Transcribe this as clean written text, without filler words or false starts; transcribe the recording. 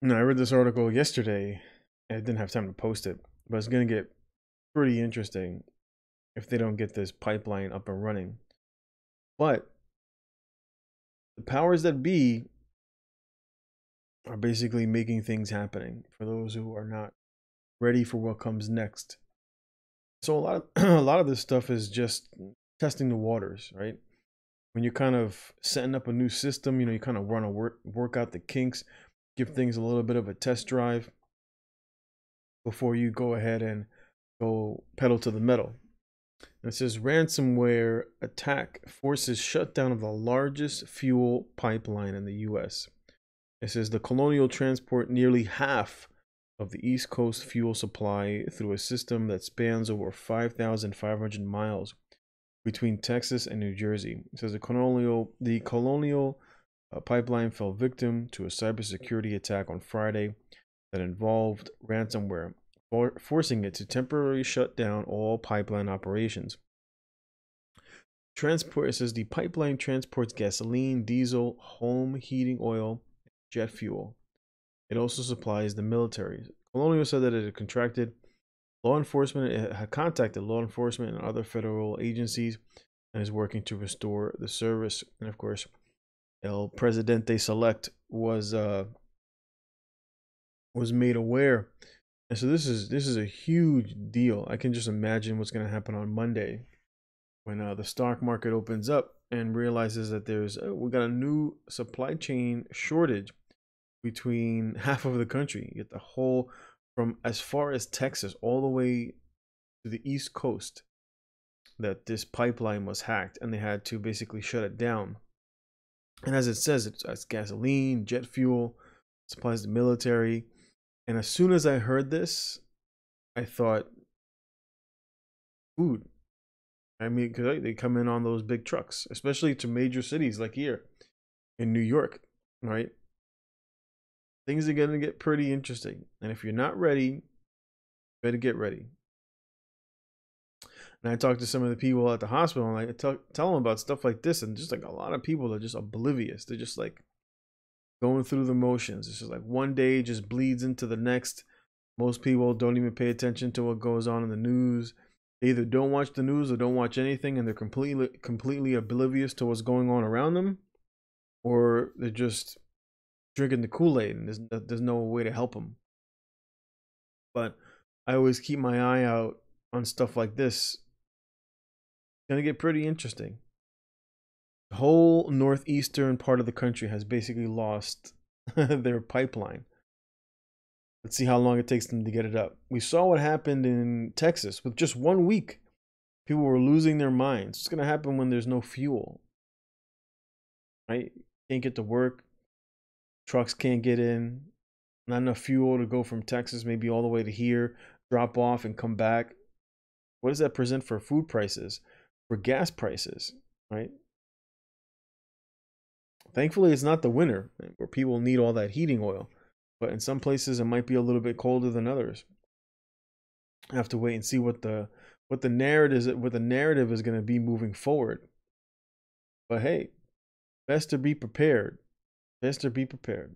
No, I read this article yesterday. I didn't have time to post it, but it's going to get pretty interesting if they don't get this pipeline up and running. But the powers that be are basically making things happening for those who are not ready for what comes next. So a lot of a lot of this stuff is just testing the waters, right? When you're kind of setting up a new system, you kind of want to work out the kinks, give things a little bit of a test drive before you go ahead and go pedal to the metal. And it says ransomware attack forces shutdown of the largest fuel pipeline in the US. It says the Colonial transport nearly half of the East Coast fuel supply through a system that spans over 5,500 miles between Texas and New Jersey. It says the Colonial pipeline fell victim to a cybersecurity attack on Friday that involved ransomware, forcing it to temporarily shut down all pipeline operations. Transport, it says the pipeline transports gasoline, diesel, home heating oil, jet fuel. It also supplies the military. Colonial said that it had contracted law enforcement, it had contacted law enforcement and other federal agencies and is working to restore the service. And of course, El Presidente Select was made aware. And so this is a huge deal. I can just imagine what's going to happen on Monday when the stock market opens up and realizes that we got a new supply chain shortage between half of the country. You get the whole from as far as Texas all the way to the East Coast, that this pipeline was hacked and they had to basically shut it down. And as it says, it's gasoline, jet fuel, supplies the military. And as soon as I heard this, I thought food. I mean, because they come in on those big trucks, especially to major cities like here in New York, right? Things are going to get pretty interesting. And if you're not ready, better get ready. And I talked to some of the people at the hospital and I tell them about stuff like this. And just like a lot of people are just oblivious. They're just like going through the motions. It's just like one day just bleeds into the next. Most people don't even pay attention to what goes on in the news. They either don't watch the news or don't watch anything, and they're completely oblivious to what's going on around them, or they're just drinking the Kool-Aid and there's no way to help them. But I always keep my eye out on stuff like this. It's gonna get pretty interesting. The whole northeastern part of the country has basically lost their pipeline. Let's see how long it takes them to get it up. We saw what happened in Texas with just 1 week. People were losing their minds. What's going to happen when there's no fuel? Right? Can't get to work. Trucks can't get in. Not enough fuel to go from Texas maybe all the way to here, drop off and come back. What does that present for food prices, for gas prices, right? Thankfully, it's not the winter where people need all that heating oil. But in some places, it might be a little bit colder than others. I have to wait and see what the narrative is going to be moving forward. But hey, best to be prepared. Best to be prepared.